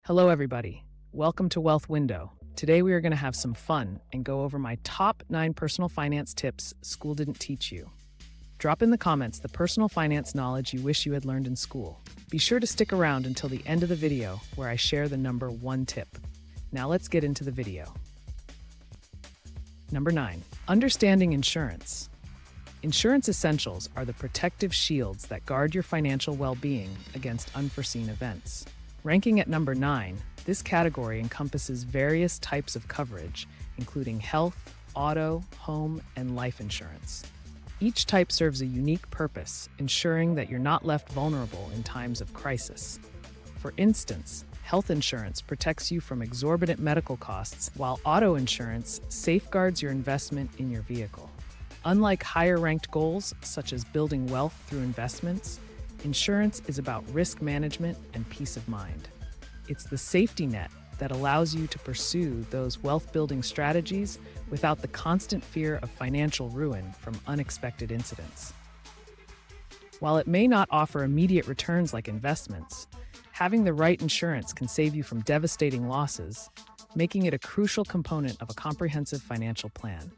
Hello, everybody. Welcome to Wealth Window. Today, we are going to have some fun and go over my top 9 personal finance tips school didn't teach you. Drop in the comments the personal finance knowledge you wish you had learned in school. Be sure to stick around until the end of the video where I share the number 1 tip. Now let's get into the video. Number 9. Understanding insurance. Insurance essentials are the protective shields that guard your financial well-being against unforeseen events. Ranking at number 9, this category encompasses various types of coverage, including health, auto, home, and life insurance. Each type serves a unique purpose, ensuring that you're not left vulnerable in times of crisis. For instance, health insurance protects you from exorbitant medical costs, while auto insurance safeguards your investment in your vehicle. Unlike higher-ranked goals, such as building wealth through investments, insurance is about risk management and peace of mind. It's the safety net that allows you to pursue those wealth-building strategies without the constant fear of financial ruin from unexpected incidents. While it may not offer immediate returns like investments, having the right insurance can save you from devastating losses, making it a crucial component of a comprehensive financial plan.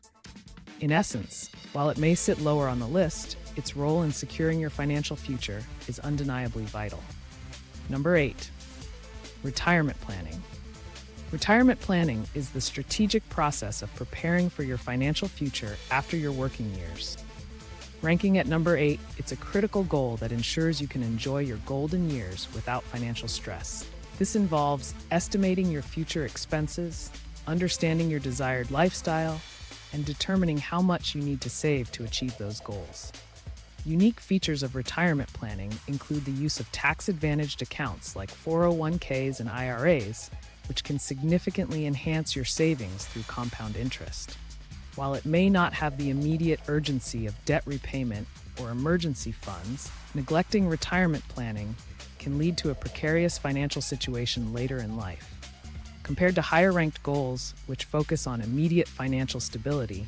In essence, while it may sit lower on the list, its role in securing your financial future is undeniably vital. Number 8. Retirement planning. Retirement planning is the strategic process of preparing for your financial future after your working years. Ranking at number 8, it's a critical goal that ensures you can enjoy your golden years without financial stress. This involves estimating your future expenses, understanding your desired lifestyle, and determining how much you need to save to achieve those goals. Unique features of retirement planning include the use of tax-advantaged accounts like 401ks and IRAs, which can significantly enhance your savings through compound interest. While it may not have the immediate urgency of debt repayment or emergency funds, neglecting retirement planning can lead to a precarious financial situation later in life. Compared to higher-ranked goals, which focus on immediate financial stability,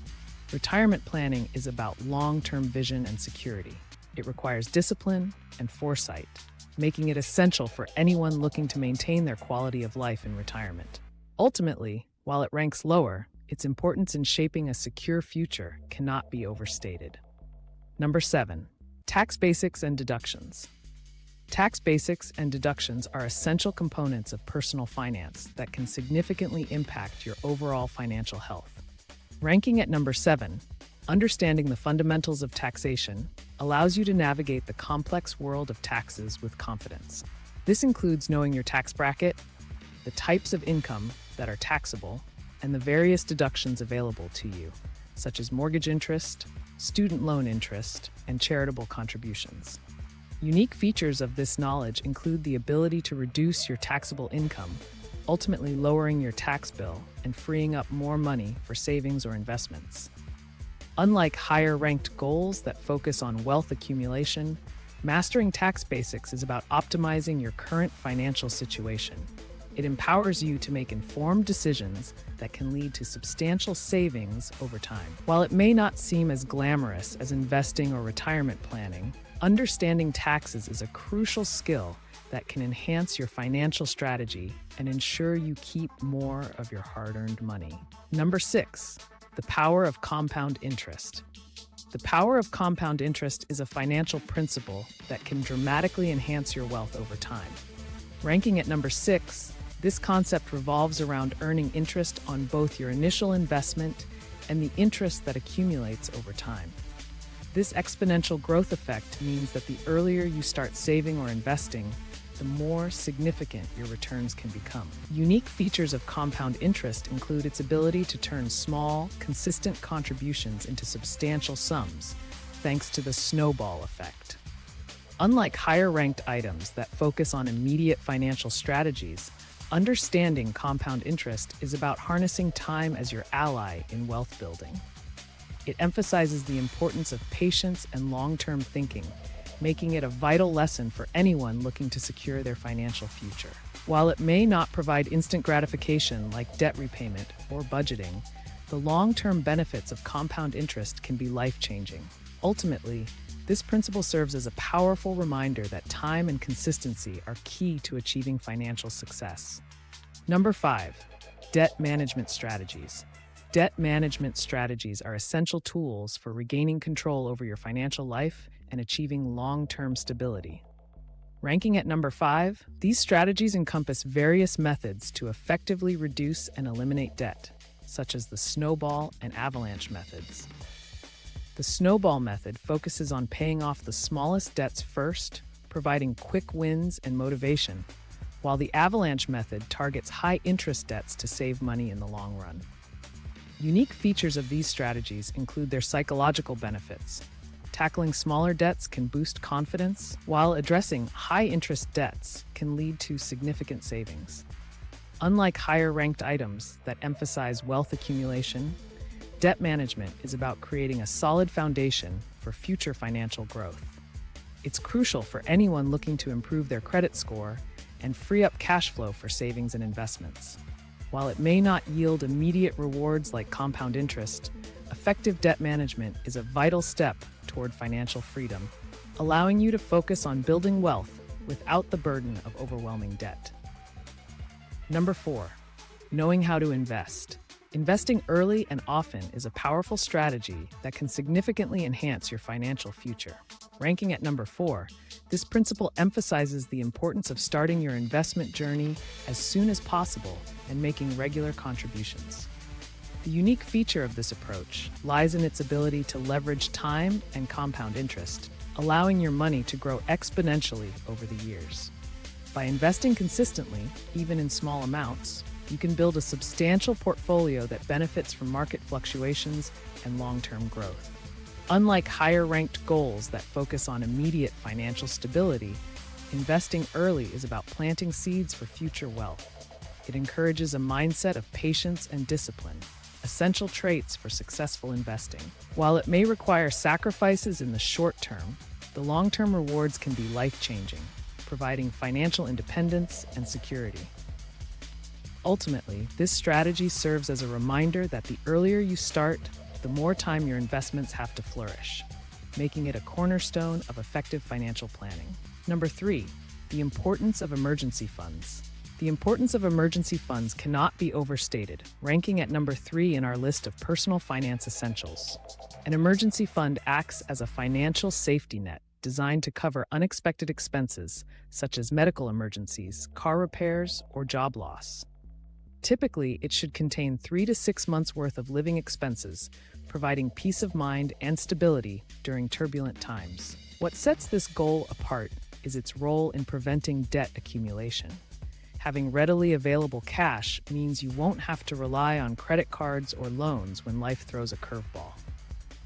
retirement planning is about long-term vision and security. It requires discipline and foresight, making it essential for anyone looking to maintain their quality of life in retirement. Ultimately, while it ranks lower, its importance in shaping a secure future cannot be overstated. Number 7. Tax basics and deductions. Tax basics and deductions are essential components of personal finance that can significantly impact your overall financial health. Ranking at number 7, understanding the fundamentals of taxation allows you to navigate the complex world of taxes with confidence. This includes knowing your tax bracket, the types of income that are taxable, and the various deductions available to you, such as mortgage interest, student loan interest, and charitable contributions. Unique features of this knowledge include the ability to reduce your taxable income, ultimately lowering your tax bill and freeing up more money for savings or investments. Unlike higher-ranked goals that focus on wealth accumulation, mastering tax basics is about optimizing your current financial situation. It empowers you to make informed decisions that can lead to substantial savings over time. While it may not seem as glamorous as investing or retirement planning, understanding taxes is a crucial skill that can enhance your financial strategy and ensure you keep more of your hard-earned money. Number 6, the power of compound interest. The power of compound interest is a financial principle that can dramatically enhance your wealth over time. Ranking at number 6, this concept revolves around earning interest on both your initial investment and the interest that accumulates over time. This exponential growth effect means that the earlier you start saving or investing, the more significant your returns can become. Unique features of compound interest include its ability to turn small, consistent contributions into substantial sums, thanks to the snowball effect. Unlike higher-ranked items that focus on immediate financial strategies, understanding compound interest is about harnessing time as your ally in wealth building. It emphasizes the importance of patience and long-term thinking, making it a vital lesson for anyone looking to secure their financial future. While it may not provide instant gratification like debt repayment or budgeting, the long-term benefits of compound interest can be life-changing. Ultimately, this principle serves as a powerful reminder that time and consistency are key to achieving financial success. Number 5, debt management strategies. Debt management strategies are essential tools for regaining control over your financial life and achieving long-term stability. Ranking at number 5, these strategies encompass various methods to effectively reduce and eliminate debt, such as the snowball and avalanche methods. The snowball method focuses on paying off the smallest debts first, providing quick wins and motivation, while the avalanche method targets high-interest debts to save money in the long run. Unique features of these strategies include their psychological benefits. Tackling smaller debts can boost confidence, while addressing high-interest debts can lead to significant savings. Unlike higher-ranked items that emphasize wealth accumulation, debt management is about creating a solid foundation for future financial growth. It's crucial for anyone looking to improve their credit score and free up cash flow for savings and investments. While it may not yield immediate rewards like compound interest, effective debt management is a vital step toward financial freedom, allowing you to focus on building wealth without the burden of overwhelming debt. Number 4, knowing how to invest. Investing early and often is a powerful strategy that can significantly enhance your financial future. Ranking at number 4, this principle emphasizes the importance of starting your investment journey as soon as possible and making regular contributions. The unique feature of this approach lies in its ability to leverage time and compound interest, allowing your money to grow exponentially over the years. By investing consistently, even in small amounts, you can build a substantial portfolio that benefits from market fluctuations and long-term growth. Unlike higher-ranked goals that focus on immediate financial stability, investing early is about planting seeds for future wealth. It encourages a mindset of patience and discipline, essential traits for successful investing. While it may require sacrifices in the short term, the long-term rewards can be life-changing, providing financial independence and security. Ultimately, this strategy serves as a reminder that the earlier you start, the more time your investments have to flourish, making it a cornerstone of effective financial planning. Number 3, the importance of emergency funds. The importance of emergency funds cannot be overstated, ranking at number 3 in our list of personal finance essentials. An emergency fund acts as a financial safety net designed to cover unexpected expenses, such as medical emergencies, car repairs, or job loss. Typically, it should contain 3 to 6 months' worth of living expenses, providing peace of mind and stability during turbulent times. What sets this goal apart is its role in preventing debt accumulation. Having readily available cash means you won't have to rely on credit cards or loans when life throws a curveball.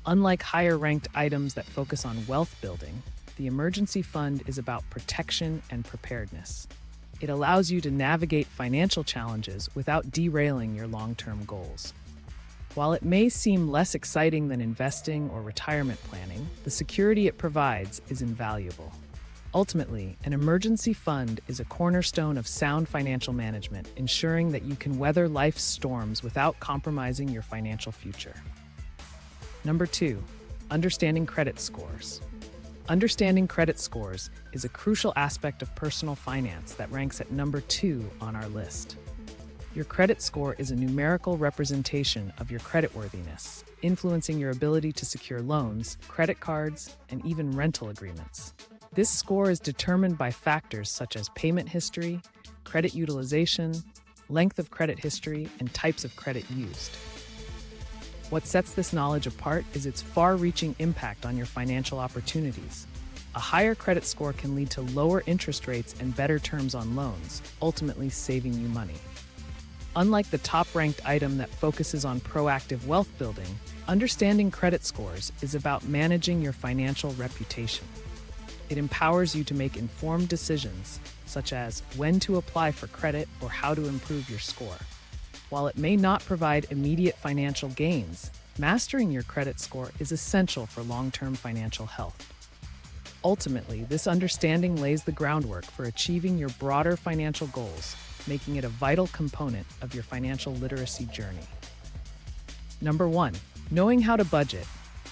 Unlike higher-ranked items that focus on wealth building, the emergency fund is about protection and preparedness. It allows you to navigate financial challenges without derailing your long-term goals. While it may seem less exciting than investing or retirement planning, the security it provides is invaluable. Ultimately, an emergency fund is a cornerstone of sound financial management, ensuring that you can weather life's storms without compromising your financial future. Number 2, understanding credit scores. Understanding credit scores is a crucial aspect of personal finance that ranks at number 2 on our list. Your credit score is a numerical representation of your creditworthiness, influencing your ability to secure loans, credit cards, and even rental agreements. This score is determined by factors such as payment history, credit utilization, length of credit history, and types of credit used. What sets this knowledge apart is its far-reaching impact on your financial opportunities. A higher credit score can lead to lower interest rates and better terms on loans, ultimately saving you money. Unlike the top-ranked item that focuses on proactive wealth building, understanding credit scores is about managing your financial reputation. It empowers you to make informed decisions, such as when to apply for credit or how to improve your score. While it may not provide immediate financial gains, mastering your credit score is essential for long-term financial health. Ultimately, this understanding lays the groundwork for achieving your broader financial goals, making it a vital component of your financial literacy journey. Number 1, knowing how to budget.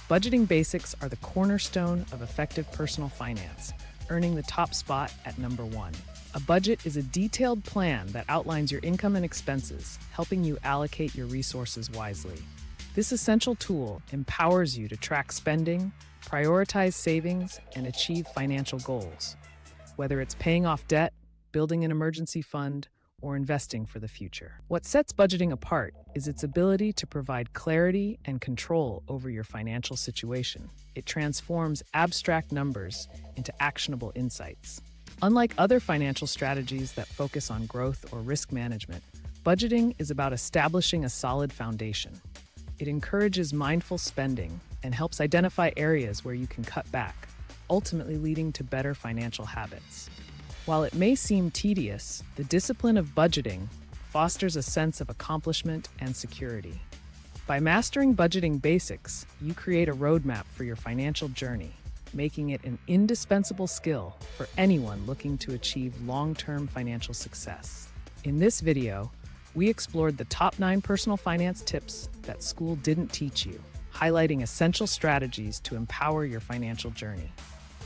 Budgeting basics are the cornerstone of effective personal finance, earning the top spot at number 1. A budget is a detailed plan that outlines your income and expenses, helping you allocate your resources wisely. This essential tool empowers you to track spending, prioritize savings, and achieve financial goals. Whether it's paying off debt, building an emergency fund, or investing for the future. What sets budgeting apart is its ability to provide clarity and control over your financial situation. It transforms abstract numbers into actionable insights. Unlike other financial strategies that focus on growth or risk management, budgeting is about establishing a solid foundation. It encourages mindful spending and helps identify areas where you can cut back, ultimately leading to better financial habits. While it may seem tedious, the discipline of budgeting fosters a sense of accomplishment and security. By mastering budgeting basics, you create a roadmap for your financial journey, making it an indispensable skill for anyone looking to achieve long-term financial success. In this video, we explored the top 9 personal finance tips that school didn't teach you, highlighting essential strategies to empower your financial journey.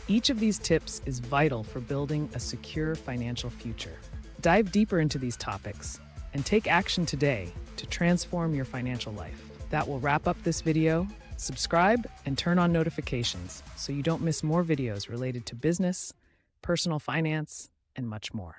Each of these tips is vital for building a secure financial future. Dive deeper into these topics and take action today to transform your financial life. That will wrap up this video. Subscribe and turn on notifications so you don't miss more videos related to business, personal finance, and much more.